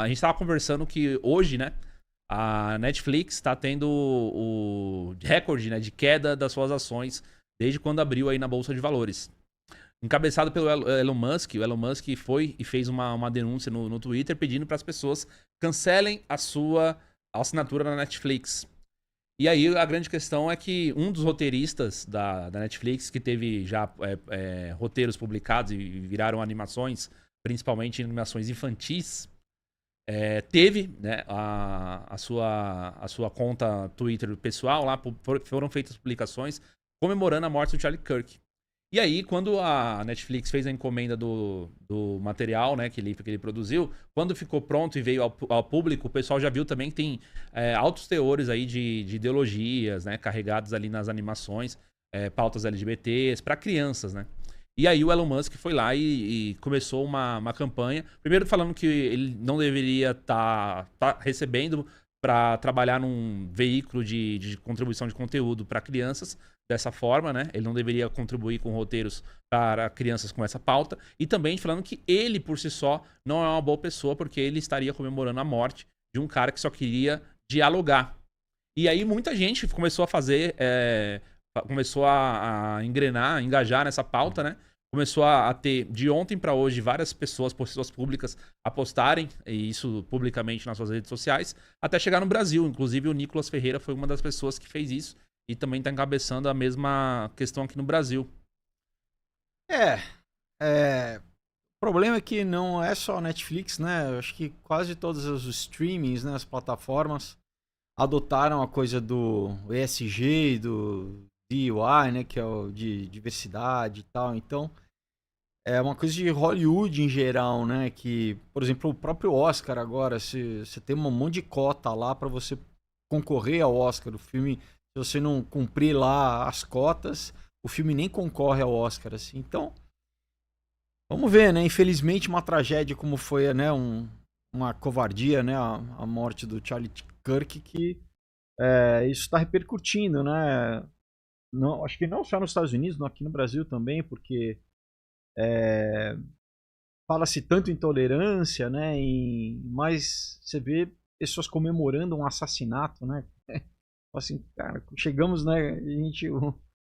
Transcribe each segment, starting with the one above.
A gente tava conversando que hoje, né, a Netflix está tendo o recorde, né, de queda das suas ações desde quando abriu aí na Bolsa de Valores. Encabeçado pelo Elon Musk, o Elon Musk foi e fez uma denúncia no Twitter pedindo para as pessoas cancelem a sua assinatura na Netflix. E aí a grande questão é que um dos roteiristas da Netflix, que teve já roteiros publicados e viraram animações, principalmente animações infantis, teve, né, a sua conta Twitter pessoal lá, foram feitas publicações comemorando a morte do Charlie Kirk. E aí, quando a Netflix fez a encomenda do material, né, que ele produziu, quando ficou pronto e veio ao público, o pessoal já viu também que tem altos teores aí de ideologias, né, carregados ali nas animações, pautas LGBTs, para crianças, né. E aí o Elon Musk foi lá e começou uma campanha, primeiro falando que ele não deveria tá recebendo para trabalhar num veículo de contribuição de conteúdo para crianças, dessa forma, né? Ele não deveria contribuir com roteiros para crianças com essa pauta. E também falando que ele, por si só, não é uma boa pessoa, porque ele estaria comemorando a morte de um cara que só queria dialogar. E aí muita gente começou a fazer, começou a engrenar, engajar nessa pauta, né? Começou a ter, de ontem para hoje, várias pessoas públicas a postarem, e isso publicamente nas suas redes sociais, até chegar no Brasil. Inclusive o Nicolas Ferreira foi uma das pessoas que fez isso e também está encabeçando a mesma questão aqui no Brasil. É, o problema é que não é só a Netflix, né? Eu acho que quase todos os streamings, né, as plataformas adotaram a coisa do ESG e do DEI, né, que é o de diversidade e tal. Então, é uma coisa de Hollywood em geral, né, que, por exemplo, o próprio Oscar agora, se você tem um monte de cota lá para você concorrer ao Oscar, o filme, se você não cumprir lá as cotas, o filme nem concorre ao Oscar, assim. Então, vamos ver, né? Infelizmente, uma tragédia como foi, né, uma covardia, né, a morte do Charlie Kirk, que isso está repercutindo, né? Não, acho que não só nos Estados Unidos, aqui no Brasil também, porque fala-se tanto em tolerância, né? Mas você vê pessoas comemorando um assassinato, né? Assim, cara, chegamos, né?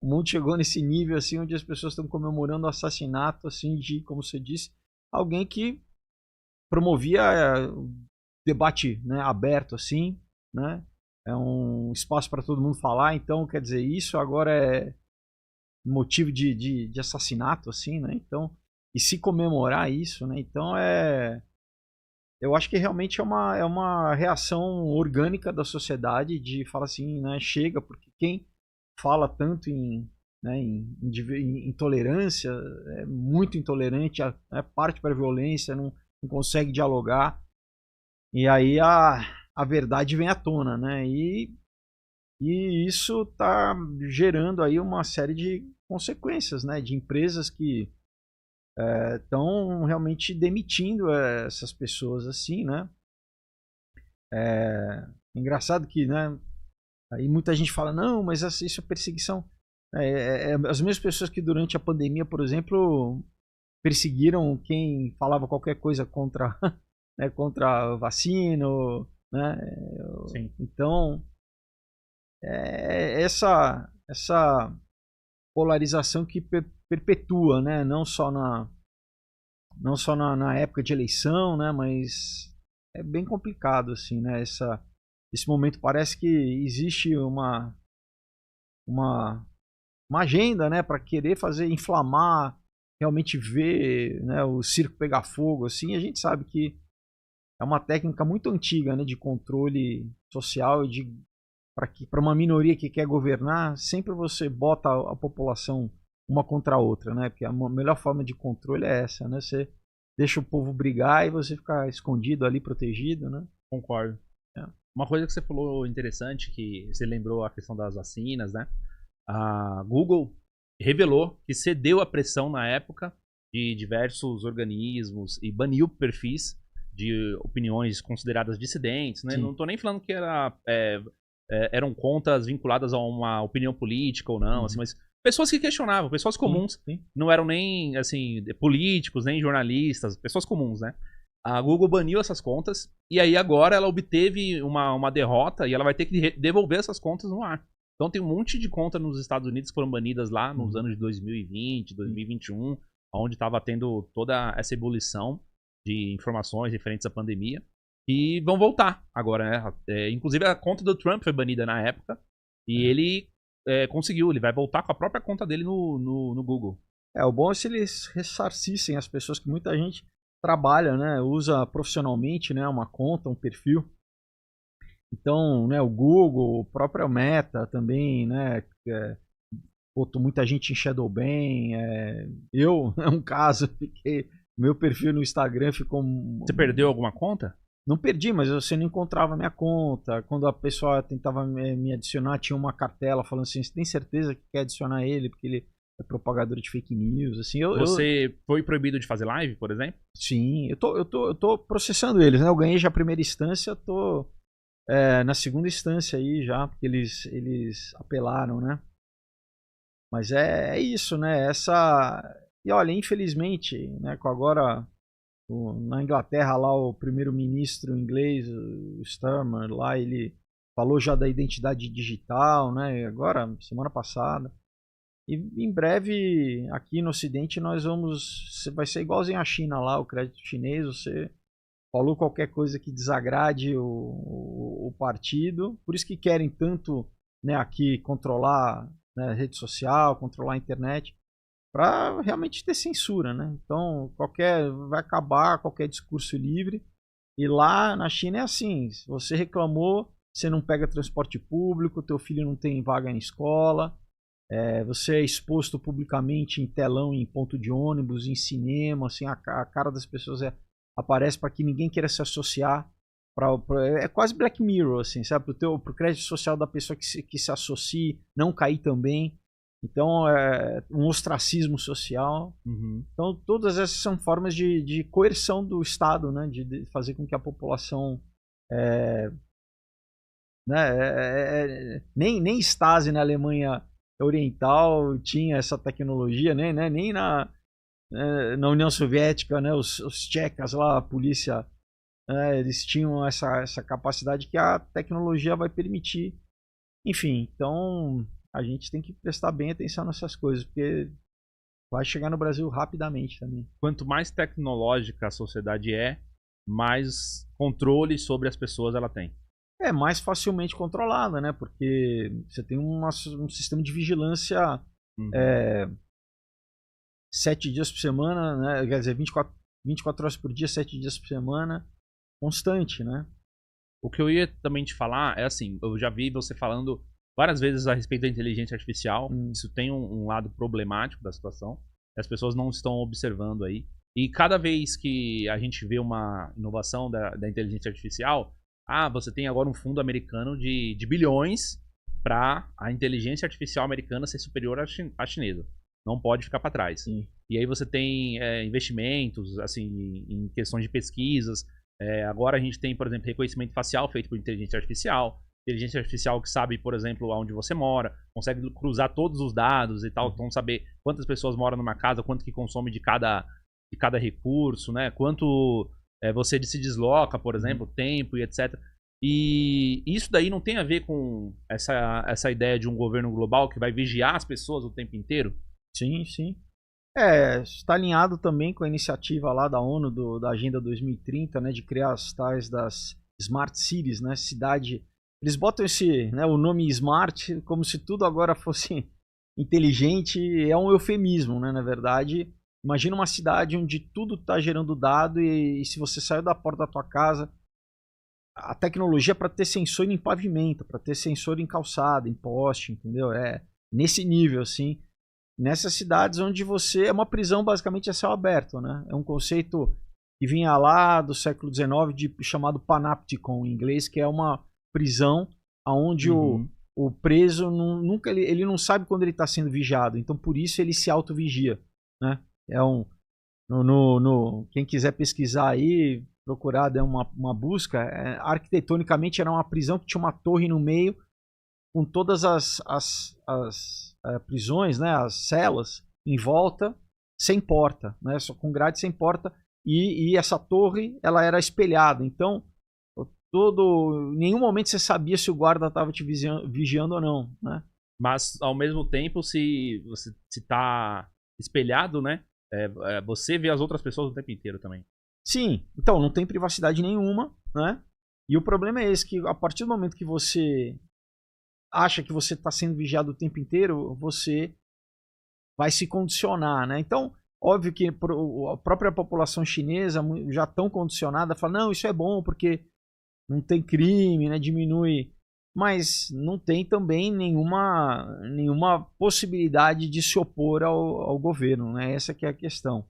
O mundo chegou nesse nível assim, onde as pessoas estão comemorando o assassinato, assim, de, como você disse, alguém que promovia debate, né, aberto, assim, né? É um espaço para todo mundo falar. Então, quer dizer, isso agora é motivo de assassinato, assim, né? Então, e se comemorar isso, né? Então eu acho que realmente é uma reação orgânica da sociedade de falar assim, né? Chega, porque quem fala tanto né, em intolerância é muito intolerante, parte para a violência, não consegue dialogar. E aí a verdade vem à tona, né? E isso está gerando aí uma série de consequências, né? De empresas que estão realmente demitindo essas pessoas assim, né? Engraçado que, né? Aí muita gente fala, não, mas isso é perseguição. As mesmas pessoas que durante a pandemia, por exemplo, perseguiram quem falava qualquer coisa contra, né, contra a vacina, né? Sim. Então, essa polarização que perpetua, né? Não só na época de eleição, né? Mas é bem complicado, assim, né? Esse momento parece que existe uma agenda, né? Para querer fazer inflamar, realmente ver, né, o circo pegar fogo, assim. A gente sabe que é uma técnica muito antiga, né? De controle social e para uma minoria que quer governar, sempre você bota a população uma contra a outra, né? Porque a melhor forma de controle é essa, né? Você deixa o povo brigar e você ficar escondido ali, protegido, né? Concordo. Uma coisa que você falou interessante, que você lembrou a questão das vacinas, né? A Google revelou que cedeu à pressão na época de diversos organismos e baniu perfis de opiniões consideradas dissidentes, né? Sim. Não tô nem falando que eram contas vinculadas a uma opinião política ou não, assim, mas pessoas que questionavam, pessoas comuns, Sim. não eram nem, assim, políticos, nem jornalistas, pessoas comuns, né? A Google baniu essas contas e aí agora ela obteve uma derrota e ela vai ter que devolver essas contas no ar. Então tem um monte de contas nos Estados Unidos que foram banidas lá nos anos de 2020, 2021, onde estava tendo toda essa ebulição de informações referentes à pandemia. E vão voltar agora, né? Inclusive a conta do Trump foi banida na época e ele conseguiu, ele vai voltar com a própria conta dele no Google. O bom é se eles ressarcissem as pessoas, que muita gente trabalha, né, usa profissionalmente, né, uma conta, um perfil. Então, né, o Google, o próprio Meta também, né, botou muita gente em Shadowban. Eu, é um caso, meu perfil no Instagram ficou... Você perdeu alguma conta? Não perdi, mas você não encontrava minha conta. Quando a pessoa tentava me adicionar, tinha uma cartela falando assim, você tem certeza que quer adicionar ele, porque ele é propagador de fake news, assim. Você foi proibido de fazer live, por exemplo? Sim, eu tô processando eles, né? Eu ganhei já a primeira instância, tô na segunda instância aí já, porque eles apelaram, né? Mas é isso, né? E olha, infelizmente, né, com agora na Inglaterra lá o primeiro-ministro inglês, o Starmer, lá ele falou já da identidade digital, né? Agora, semana passada. E em breve, aqui no Ocidente, vai ser igualzinho à China lá, o crédito chinês. Você falou qualquer coisa que desagrade o partido. Por isso que querem tanto, né, aqui controlar, né, a rede social, controlar a internet, para realmente ter censura, né? Então, vai acabar qualquer discurso livre. E lá na China é assim, se você reclamou, você não pega transporte público, teu filho não tem vaga na escola. Você é exposto publicamente em telão, em ponto de ônibus, em cinema, assim, a cara das pessoas aparece para que ninguém queira se associar. É quase Black Mirror, assim, sabe? Pro crédito social da pessoa que se associe, não cair também. Então, um ostracismo social. Uhum. Então, todas essas são formas de coerção do Estado, né? De fazer com que a população... né? Nem Stasi na Alemanha Oriental tinha essa tecnologia, né? Nem na União Soviética, né? Os tchecas lá, a polícia, eles tinham essa capacidade que a tecnologia vai permitir. Enfim, então a gente tem que prestar bem atenção nessas coisas, porque vai chegar no Brasil rapidamente também. Quanto mais tecnológica a sociedade mais controle sobre as pessoas ela tem. Mais facilmente controlada, né? Porque você tem um sistema de vigilância 7 dias por semana, né? Quer dizer, 24 horas por dia, 7 dias por semana, constante, né? O que eu ia também te falar é assim, eu já vi você falando várias vezes a respeito da inteligência artificial. Isso tem um lado problemático da situação. As pessoas não estão observando aí. E cada vez que a gente vê uma inovação da inteligência artificial, você tem agora um fundo americano de bilhões para a inteligência artificial americana ser superior à chinesa. Não pode ficar para trás. Sim. E aí você tem investimentos assim, em questões de pesquisas. Agora a gente tem, por exemplo, reconhecimento facial feito por inteligência artificial. Inteligência artificial que sabe, por exemplo, onde você mora, consegue cruzar todos os dados e tal, então saber quantas pessoas moram numa casa, quanto que consome de cada recurso, né? Quanto você se desloca, por exemplo, tempo e etc. E isso daí não tem a ver com essa ideia de um governo global que vai vigiar as pessoas o tempo inteiro? Sim, sim. Está alinhado também com a iniciativa lá da ONU, da Agenda 2030, né, de criar as tais das Smart Cities, né, cidade... Eles botam o nome Smart como se tudo agora fosse inteligente. É um eufemismo, né, na verdade. Imagina uma cidade onde tudo está gerando dado e se você saiu da porta da tua casa, a tecnologia é para ter sensor em pavimento, para ter sensor em calçada, em poste, entendeu? Nesse nível, assim. Nessas cidades onde você... É uma prisão basicamente a céu aberto, né? É um conceito que vinha lá do século XIX, chamado panopticon em inglês, que é uma prisão onde o preso nunca ele não sabe quando ele está sendo vigiado. Então, por isso, ele se autovigia, né? Quem quiser pesquisar aí, procurar, dar uma busca, arquitetonicamente era uma prisão que tinha uma torre no meio com todas as prisões, né, as celas em volta, sem porta, né, só com grade sem porta, e essa torre ela era espelhada. Então, em nenhum momento você sabia se o guarda estava te vigiando ou não, né? Mas, ao mesmo tempo, se você tá espelhado, né? Você vê as outras pessoas o tempo inteiro também. Sim, então não tem privacidade nenhuma, né? E o problema é esse, que a partir do momento que você acha que você está sendo vigiado o tempo inteiro, você vai se condicionar, né? Então, óbvio que a própria população chinesa já tão condicionada fala, não, isso é bom porque não tem crime, né? Diminui, mas não tem também nenhuma possibilidade de se opor ao governo, né? Essa que é a questão.